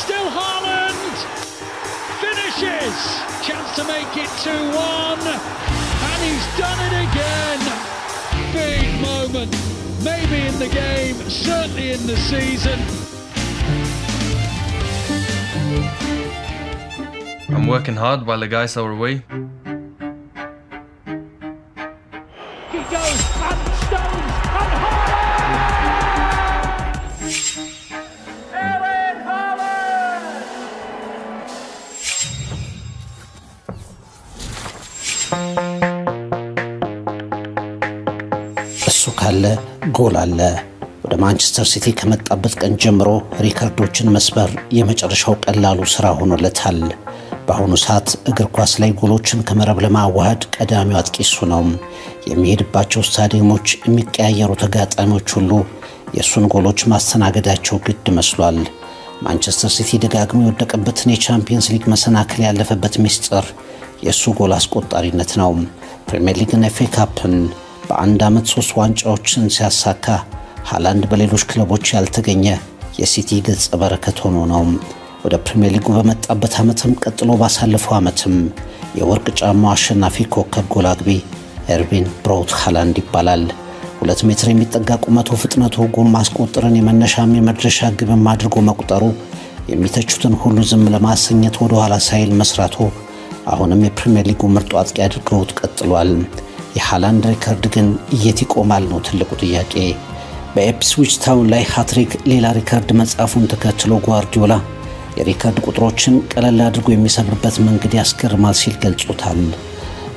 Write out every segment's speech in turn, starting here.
still Haaland. Finishes. Chance to make it 2-1. And he's done it again. Big moment. Maybe in the game, certainly in the season. I'm working hard while the guys are away. He goes and Stones and Haaland! Erling Haaland! እሱ ካለ ጎል አለ። ወደ ማንቸስተር ሲቲ ከመጣበት ቀን ጀምሮ ሪከርዶችን መስበር የመጨረሻው ቀላሉ ስራ ሆኖለታል። በአሁኑ ሰዓት እግር ኳስ ላይ ጎሎችን ከመረብ ለማዋሃድ ቀዳሚው አጥቂ እሱ ነው። የሚሄድባቸው ስታዲየሞች የሚቀያየሩ ተጋጣሚዎች ሁሉ የሱን ጎሎች ማስተናገዳቸው ግድ መስሏል። ማንቸስተር ሲቲ ደጋግሞ የወደቀበትን የቻምፒየንስ ሊግ መሰናክል ያለፈበት ሚስጥር የሱ ጎል አስቆጣሪነት ነው። ፕሪሚየር ሊግና ኤፍኤ ካፕን በአንድ ዓመት 3 ዋንጫዎችን ሲያሳካ ሃላንድ በሌሎች ክለቦች ያልተገኘ የሲቲ ገጸ በረከት ሆኖ ነው። ወደ ፕሪሚየር ሊጉ በመጣበት ዓመትም ቀጥሎ ባሳለፈው ዓመትም የወርቅ ጫማው አሸናፊ ኮከብ ጎል አግቢ ኤርሊንግ ብራውት ሃላንድ ይባላል። 2 ሜትር የሚጠጋ ቁመቱ ፍጥነቱ ጎል ማስቆጠርን የመነሻም የመድረሻ ግብም አድርጎ መቁጠሩ የሚተቹትን ሁሉ ዝም ለማሰኘት ወደ ኋላ ሳይል መስራቱ አሁንም የፕሪሚየር ሊጉ ምርጡ አጥቂ አድርገውት ቀጥሏል። የሃላንድ ሪከርድ ግን የት ይቆማል ነው ትልቁ ጥያቄ። በኢፕስዊች ታውን ላይ ሃትሪክ ሌላ ሪከርድ መጻፉን ተከትሎ ጓርዲዮላ የሪከርድ ቁጥሮችን ቀለል አድርጎ የሚሰብርበት መንገድ ያስገርማል ሲል ገልጾታል።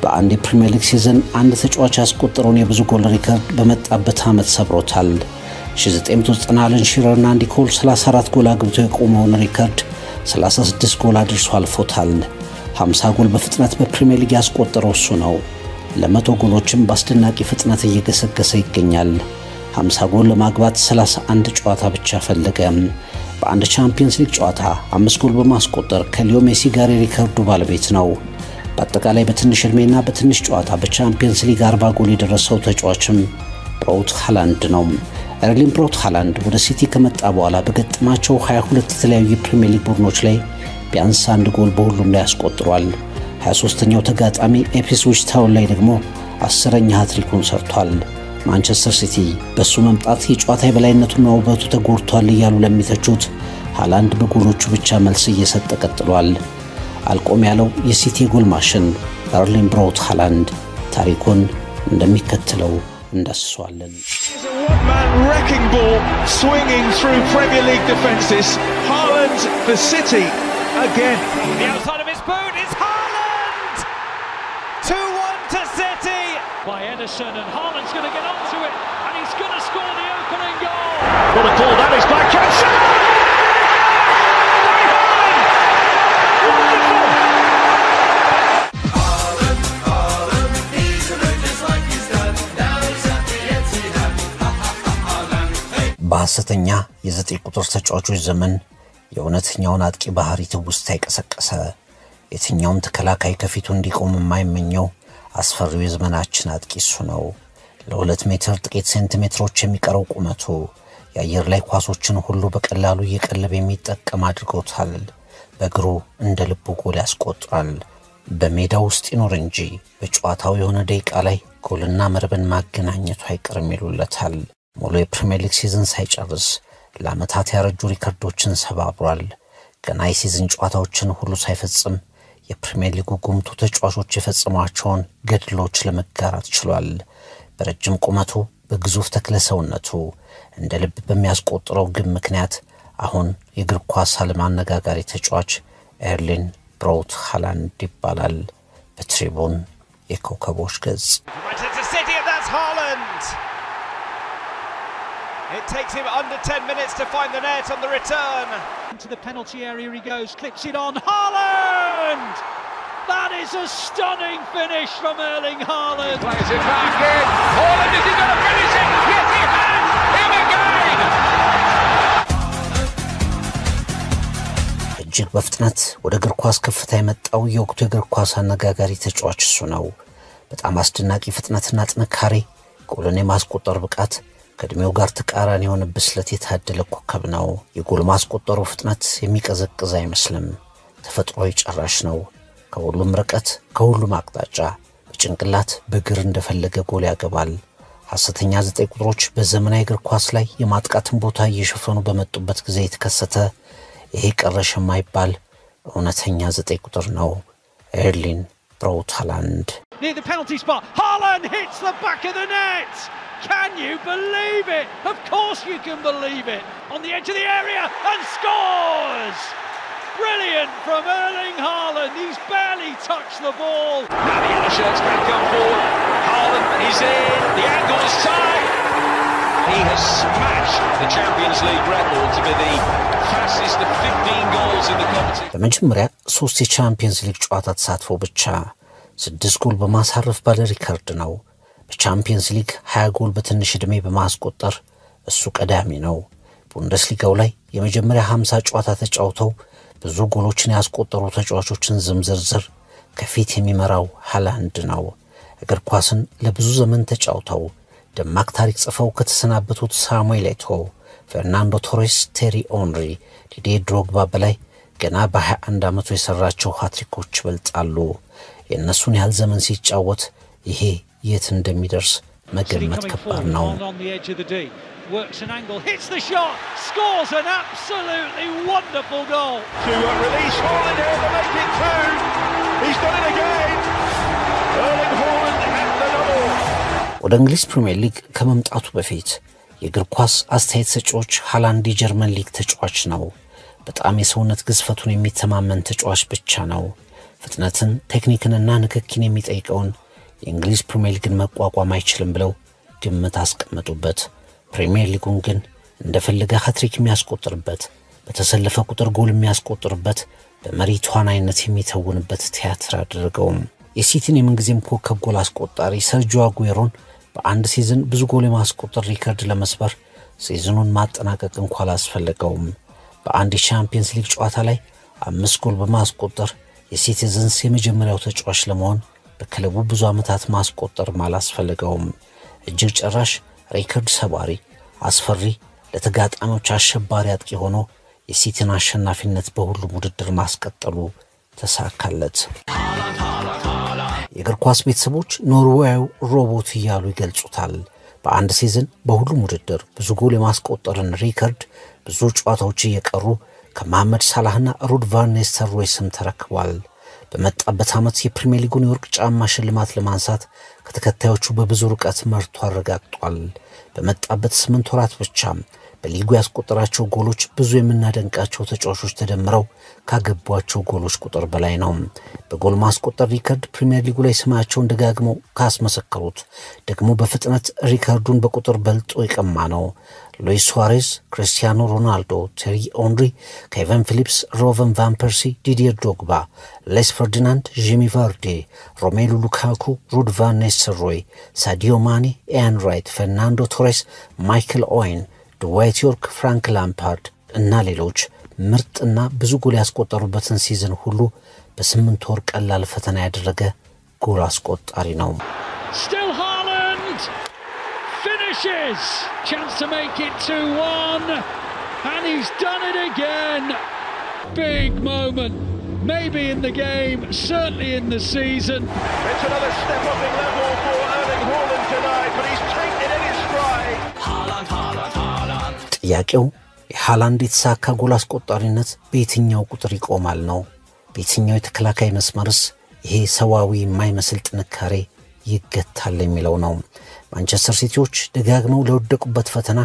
በአንድ የፕሪሚየር ሊግ ሲዝን አንድ ተጫዋች ያስቆጠረውን የብዙ ጎል ሪከርድ በመጣበት ዓመት ሰብሮታል። 1990 አለን ሺረርና አንዲ ኮል 34 ጎል አግብተው የቆመውን ሪከርድ 36 ጎል አድርሶ አልፎታል። 50 ጎል በፍጥነት በፕሪሚየር ሊግ ያስቆጠረው እሱ ነው። ለ100 ጎሎችም በአስደናቂ ፍጥነት እየገሰገሰ ይገኛል። 50 ጎል ለማግባት 31 ጨዋታ ብቻ ፈለገ። በአንድ ቻምፒየንስ ሊግ ጨዋታ 5 ጎል በማስቆጠር ከሊዮ ሜሲ ጋር የሪከርዱ ባለቤት ነው። በአጠቃላይ በትንሽ እድሜና በትንሽ ጨዋታ በቻምፒየንስ ሊግ 40 ጎል የደረሰው ተጫዋችም ብራውት ሃላንድ ነው። ኤርሊንግ ብራውት ሃላንድ ወደ ሲቲ ከመጣ በኋላ በገጠማቸው 22 የተለያዩ የፕሪሚየር ሊግ ቡድኖች ላይ ቢያንስ 1 ጎል በሁሉም ላይ አስቆጥሯል። 23ኛው ተጋጣሚ ኢፕስዊች ታውን ላይ ደግሞ 10ኛ ሃትሪኩን ሰርቷል። ማንቸስተር ሲቲ በሱ መምጣት የጨዋታ የበላይነቱና ውበቱ ተጎድቷል እያሉ ለሚተቹት ሃላንድ በጎሎቹ ብቻ መልስ እየሰጠ ቀጥሏል። አልቆም ያለው የሲቲ ጎል ማሽን ኤርሊንግ ብራውት ሃላንድ ታሪኩን እንደሚከተለው እንዳስሷለን። One-man wrecking ball swinging through Premier League defences. Haaland for City again. The outside of his boot is Haaland! 2-1 to City! By Ederson, and Haaland's going to get onto it, and he's going to score the opening goal. What a goal that is by Cancelo! በሐሰተኛ የ9 ቁጥር ተጫዋቾች ዘመን የእውነተኛውን አጥቂ ባህሪ ትውስታ ይቀሰቀሰ የትኛውም ተከላካይ ከፊቱ እንዲቆም የማይመኘው አስፈሪው የዘመናችን አጥቂ እሱ ነው። ለ2 ሜትር ጥቂት ሴንቲሜትሮች የሚቀረው ቁመቱ የአየር ላይ ኳሶችን ሁሉ በቀላሉ እየቀለበ የሚጠቀም አድርጎታል። በእግሩ እንደ ልቡ ጎል ያስቆጥራል። በሜዳው ውስጥ ይኖር እንጂ በጨዋታው የሆነ ደቂቃ ላይ ጎልና መረብን ማገናኘቱ አይቀርም ይሉለታል። ሙሉ የፕሪሚየር ሊግ ሲዝን ሳይጨርስ ለዓመታት ያረጁ ሪከርዶችን ሰባብሯል። ገና የሲዝን ጨዋታዎችን ሁሉ ሳይፈጽም የፕሪሚየር ሊጉ ጉምቱ ተጫዋቾች የፈጸሟቸውን ገድሎች ለመጋራት ችሏል። በረጅም ቁመቱ በግዙፍ ተክለ ሰውነቱ እንደ ልብ በሚያስቆጥረው ግብ ምክንያት አሁን የእግር ኳስ ዓለም አነጋጋሪ ተጫዋች ኤርሊንግ ብራውት ሃላንድ ይባላል። በትሪቡን የኮከቦች ገጽ It takes him under 10 minutes to find the net on the return. Into the penalty area he goes, clips it on, Haaland! That is a stunning finish from Erling Haaland. Plays it back in. Haaland, is he going to finish it? Yes, he has! Him again! እጅግ በፍጥነት ወደ እግር ኳስ ከፍታ የመጣው የወቅቱ እግር ኳስ አነጋጋሪ ተጫዋች እሱ ነው። በጣም አስደናቂ ፍጥነትና ጥንካሬ፣ ጎልን የማስቆጠር ብቃት፣ ከእድሜው ጋር ተቃራኒ የሆነ ብስለት የታደለ ኮከብ ነው። የጎል ማስቆጠሩ ፍጥነት የሚቀዘቅዝ አይመስልም። ተፈጥሯዊ ጨራሽ ነው። ከሁሉም ርቀት ከሁሉም አቅጣጫ በጭንቅላት በእግር እንደፈለገ ጎል ያገባል። ሐሰተኛ 9 ቁጥሮች በዘመናዊ እግር ኳስ ላይ የማጥቃትን ቦታ እየሸፈኑ በመጡበት ጊዜ የተከሰተ ይሄ ቀረሽ የማይባል እውነተኛ 9 ቁጥር ነው። ኤርሊንግ ብራውት ሃላንድ near the penalty spot. Haaland hits the back of the net. Can you believe it? Of course you can believe it. On the edge of the area and scores. Brilliant from Erling Haaland. He's barely touched the ball. Now the yellow shirts can come forward. Haaland is in. The angle is tight. He has smashed the Champions League record to be the fastest of 15 goals in the competition. በመጀመሪያ 3 የቻምፒየንስ ሊግ ጨዋታ ተሳትፎ ብቻ 6 ጎል በማሳረፍ ባለ ሪከርድ ነው። በቻምፒየንስ ሊግ 20 ጎል በትንሽ ዕድሜ በማስቆጠር እሱ ቀዳሚ ነው። ቡንደስሊጋው ላይ የመጀመሪያ 50 ጨዋታ ተጫውተው ብዙ ጎሎችን ያስቆጠሩ ተጫዋቾችን ዝርዝር ከፊት የሚመራው ሃላንድ ነው። እግር ኳስን ለብዙ ዘመን ተጫውተው ደማቅ ታሪክ ጽፈው ከተሰናበቱት ሳሙኤል ኤቶ'o፣ ፈርናንዶ ቶሬስ፣ ቴሪ ኦንሪ፣ ዲዲዬ ድሮግባ በላይ ገና በ21 ዓመቱ የሰራቸው ሃትሪኮች ይበልጣሉ። የእነሱን ያህል ዘመን ሲጫወት ይሄ የት እንደሚደርስ መገመት ከባድ ነው። Works an angle, hits the shot, scores an absolutely wonderful goal. To release Haaland here to make it 2. He's done it again. Erling Haaland at the double. ወደ እንግሊዝ ፕሪሚየር ሊግ ከመምጣቱ በፊት የእግር ኳስ አስተያየት ሰጪዎች ሃላንድ የጀርመን ሊግ ተጫዋች ነው፣ በጣም የሰውነት ግዝፈቱን የሚተማመን ተጫዋች ብቻ ነው፣ ፍጥነትን ቴክኒክንና ንክኪን የሚጠይቀውን የእንግሊዝ ፕሪሚየር ሊግን መቋቋም አይችልም ብለው ግምት አስቀመጡበት። ፕሪሚየር ሊጉን ግን እንደፈለገ ሃትሪክ የሚያስቆጥርበት፣ በተሰለፈ ቁጥር ጎል የሚያስቆጥርበት፣ በመሪ ተዋናይነት የሚተውንበት ቲያትር አደረገው። የሲቲን የምንጊዜም ኮከብ ጎል አስቆጣሪ ሰርጂዮ አጉዌሮን በአንድ ሲዝን ብዙ ጎል የማስቆጠር ሪከርድ ለመስበር ሲዝኑን ማጠናቀቅ እንኳን አላስፈልገውም። በአንድ የቻምፒየንስ ሊግ ጨዋታ ላይ 5 ጎል በማስቆጠር የሲቲዝንስ የመጀመሪያው ተጫዋች ለመሆን በክለቡ ብዙ ዓመታት ማስቆጠር አላስፈልገውም። እጅግ ጨራሽ ሪከርድ ሰባሪ አስፈሪ ለተጋጣሚዎች አሸባሪ አጥቂ ሆኖ የሲቲን አሸናፊነት በሁሉም ውድድር ማስቀጠሉ ተሳካለት። የእግር ኳስ ቤተሰቦች ኖርዌያዊ ሮቦት እያሉ ይገልጹታል። በአንድ ሲዝን በሁሉም ውድድር ብዙ ጎል የማስቆጠርን ሪከርድ ብዙ ጨዋታዎች እየቀሩ ከመሐመድ ሳላህና ሩድ ቫን ኒስተልሮይ ስም ተረክቧል። በመጣበት ዓመት የፕሪሚየር ሊጉን የወርቅ ጫማ ሽልማት ለማንሳት ከተከታዮቹ በብዙ ርቀት መርቶ አረጋግጧል። በመጣበት 8 ወራት ብቻ በሊጉ ያስቆጠራቸው ጎሎች ብዙ የምናደንቃቸው ተጫዋቾች ተደምረው ካገቧቸው ጎሎች ቁጥር በላይ ነው። በጎል ማስቆጠር ሪከርድ ፕሪሚየር ሊጉ ላይ ስማቸውን ደጋግመው ካስመሰከሩት ደግሞ በፍጥነት ሪከርዱን በቁጥር በልጦ የቀማ ነው። ሉዊስ ሱዋሬዝ፣ ክሪስቲያኖ ሮናልዶ፣ ቴሪ ኦንሪ፣ ኬቨን ፊሊፕስ፣ ሮቨን ቫን ፐርሲ፣ ዲዲዬ ድሮግባ፣ ሌስ ፈርዲናንድ፣ ጂሚ ቫርዲ፣ ሮሜሉ ሉካኩ፣ ሩድ ቫን ኒስተልሮይ፣ ሳዲዮ ማኔ፣ ኢያን ራይት፣ ፈርናንዶ ቶሬስ፣ ማይክል ኦዌን፣ ድዋይት ዮርክ፣ ፍራንክ ላምፓርድ እና ሌሎች ምርጥና ብዙ ጎል ያስቆጠሩበትን ሲዝን ሁሉ በ8 ወር ቀላል ፈተና ያደረገ ጎል አስቆጣሪ ነው። Still Haaland finishes. Chance to make it 2-1 and he's done it again. Big moment. Maybe in the game, certainly in the season. It's another step up in level for Erling Haaland tonight, but he's taken it in his stride. Haaland. ጥያቄው የሃላንድ የተሳካ ጎል አስቆጣሪነት በየትኛው ቁጥር ይቆማል ነው። በየትኛው የተከላካይ መስመርስ ይሄ ሰዋዊ የማይመስል ጥንካሬ ይገታል የሚለው ነው። ማንቸስተር ሲቲዎች ደጋግመው ለወደቁበት ፈተና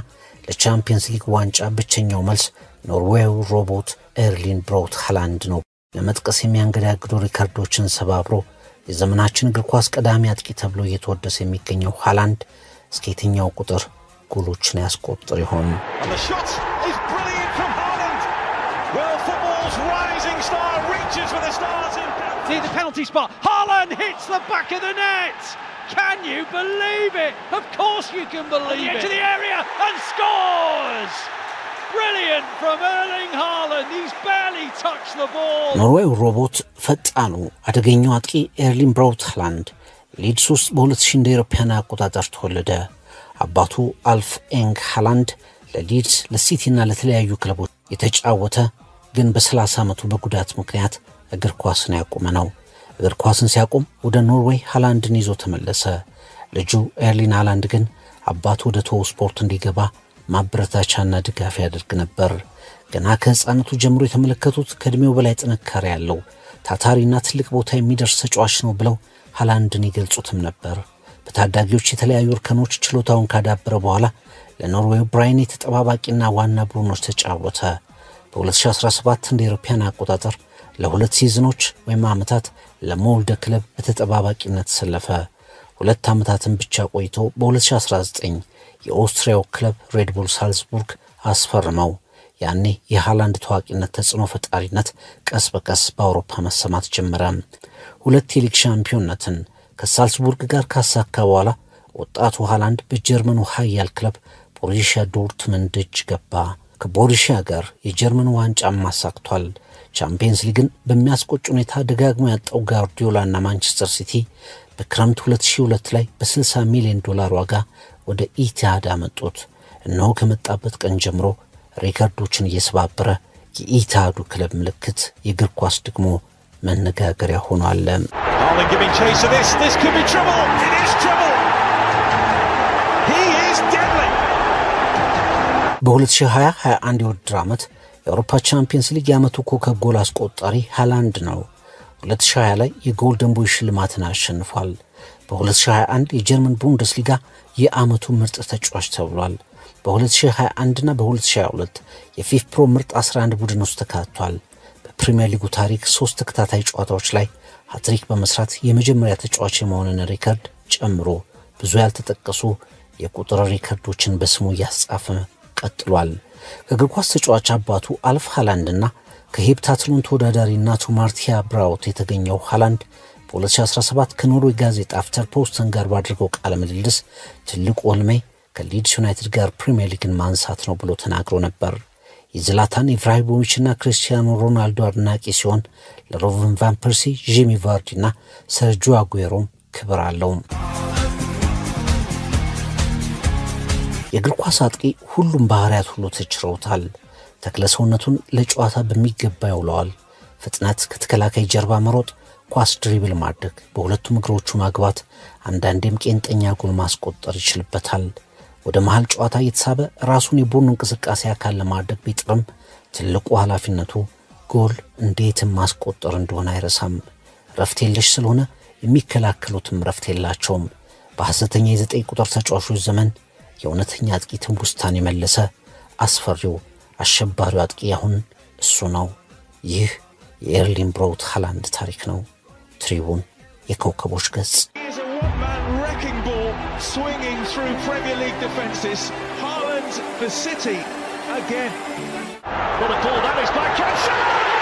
ለቻምፒየንስ ሊግ ዋንጫ ብቸኛው መልስ ኖርዌያዊ ሮቦት ኤርሊንግ ብራውት ሃላንድ ነው። ለመጥቀስ የሚያንገዳግዱ ሪከርዶችን ሰባብሮ የዘመናችን እግር ኳስ ቀዳሚ አጥቂ ተብሎ እየተወደሰ የሚገኘው ሃላንድ እስከ የትኛው ቁጥር ጎሎችን ያስቆጥር ይሆን? The shot is brilliant from Haaland. Well, football's rising star reaches for the stars in Near the penalty spot. Haaland hits the back of the net. Can you believe it? Of course you can believe it. To the area and scores. Brilliant from Erling Haaland. He's barely touched the ball. ኖርዌያዊ ሮቦት ፈጣኑ አደገኛው አጥቂ ኤርሊንግ ብራውት ሃላንድ ሊድስ ውስጥ በ2000 እንደ አውሮፓውያን አቆጣጠር ተወለደ። አባቱ አልፍ ኤንግ ሃላንድ ለሊድስ ለሲቲና ለተለያዩ ክለቦች የተጫወተ ግን በ30 ዓመቱ በጉዳት ምክንያት እግር ኳስን ያቆመ ነው። እግር ኳስን ሲያቆም ወደ ኖርዌይ ሃላንድን ይዞ ተመለሰ። ልጁ ኤርሊን ሃላንድ ግን አባቱ ወደ ቶው ስፖርት እንዲገባ ማበረታቻና ድጋፍ ያደርግ ነበር። ገና ከህፃንነቱ ጀምሮ የተመለከቱት ከእድሜው በላይ ጥንካሬ ያለው ታታሪና ትልቅ ቦታ የሚደርስ ተጫዋች ነው ብለው ሃላንድን ይገልጹትም ነበር። በታዳጊዎች የተለያዩ እርከኖች ችሎታውን ካዳበረ በኋላ ለኖርዌይ ብራይን የተጠባባቂና ዋና ቡድኖች ተጫወተ። በ2017 እንደ አውሮፓውያን አቆጣጠር ለሁለት ሲዝኖች ወይም ዓመታት ለሞልደ ክለብ በተጠባባቂነት ተሰለፈ። 2 ዓመታትን ብቻ ቆይቶ በ2019 የኦስትሪያው ክለብ ሬድ ቡል ሳልዝቡርግ አስፈረመው። ያኔ የሃላንድ ታዋቂነት ተጽዕኖ ፈጣሪነት ቀስ በቀስ በአውሮፓ መሰማት ጀመረ። 2 የሊግ ሻምፒዮንነትን ከሳልዝቡርግ ጋር ካሳካ በኋላ ወጣቱ ሃላንድ በጀርመኑ ኃያል ክለብ ቦሩሲያ ዶርትመንድ እጅ ገባ። ከቦሩሲያ ጋር የጀርመን ዋንጫ ማሳክቷል። ቻምፒየንስ ሊግን በሚያስቆጭ ሁኔታ ደጋግሞ ያጣው ጋርዲዮላና ማንቸስተር ሲቲ በክረምት 2002 ላይ በ$60 ሚሊዮን ዋጋ ወደ ኢቲሃድ አመጡት። እነሆ ከመጣበት ቀን ጀምሮ ሪካርዶችን እየሰባበረ የኢቲሃዱ ክለብ ምልክት የእግር ኳስ ደግሞ መነጋገሪያ ሆኗል። በ2020-21 የውድድር ዓመት የአውሮፓ ቻምፒየንስ ሊግ የዓመቱ ኮከብ ጎል አስቆጣሪ ሃላንድ ነው። 2020 ላይ የጎልደን ቦይ ሽልማትን አሸንፏል። በ2021 የጀርመን ቡንደስሊጋ የዓመቱ ምርጥ ተጫዋች ተብሏል። በ2021 እና በ2022 የፊፋ ፕሮ ምርጥ 11 ቡድን ውስጥ ተካቷል። በፕሪሚየር ሊጉ ታሪክ 3 ተከታታይ ጨዋታዎች ላይ ሃትሪክ በመስራት የመጀመሪያ ተጫዋች የመሆንን ሪካርድ ጨምሮ ብዙ ያልተጠቀሱ የቁጥር ሪካርዶችን በስሙ ያስጻፈ ቀጥሏል። ከእግር ኳስ ተጫዋች አባቱ አልፍ ሃላንድና ከሄፕታትሎን ተወዳዳሪ እናቱ ማርቲያ ብራውት የተገኘው ሃላንድ በ2017 ከኖርዌይ ጋዜጣ አፍተር ፖስተን ጋር ባደረገው ቃለ ምልልስ ትልቁ ህልሜ ከሊድስ ዩናይትድ ጋር ፕሪሚየር ሊግን ማንሳት ነው ብሎ ተናግሮ ነበር። የዝላታን ኢብራሂሞቪችና ክሪስቲያኖ ሮናልዶ አድናቂ ሲሆን ለሮቨን ቫን ፐርሲ፣ ጂሚ ቫርዲና ሰርጂዮ አጉዌሮም ክብር አለው። የእግር ኳስ አጥቂ ሁሉም ባህሪያት ሁሉ ተችረውታል። ተክለሰውነቱን ለጨዋታ በሚገባ ያውለዋል። ፍጥነት፣ ከተከላካይ ጀርባ መሮጥ፣ ኳስ ድሪብል ማድረግ፣ በሁለቱም እግሮቹ ማግባት፣ አንዳንዴም ቄንጠኛ ጎል ማስቆጠር ይችልበታል። ወደ መሃል ጨዋታ እየተሳበ ራሱን የቡድኑ እንቅስቃሴ አካል ለማድረግ ቢጥርም ትልቁ ኃላፊነቱ ጎል እንዴትም ማስቆጠር እንደሆነ አይረሳም። ረፍት የለሽ ስለሆነ የሚከላከሉትም ረፍት የላቸውም። በሐሰተኛ የ9 ቁጥር ተጫዋቾች ዘመን የእውነተኛ አጥቂ ትንቡስታን የመለሰ አስፈሪው አሸባሪው አጥቂ አሁን እሱ ነው። ይህ የኤርሊንግ ብራውት ሃላንድ ታሪክ ነው። ትሪቡን የኮከቦች ገጽ swinging through Premier League defences. Haaland for City again. What a goal that is by Cancelo!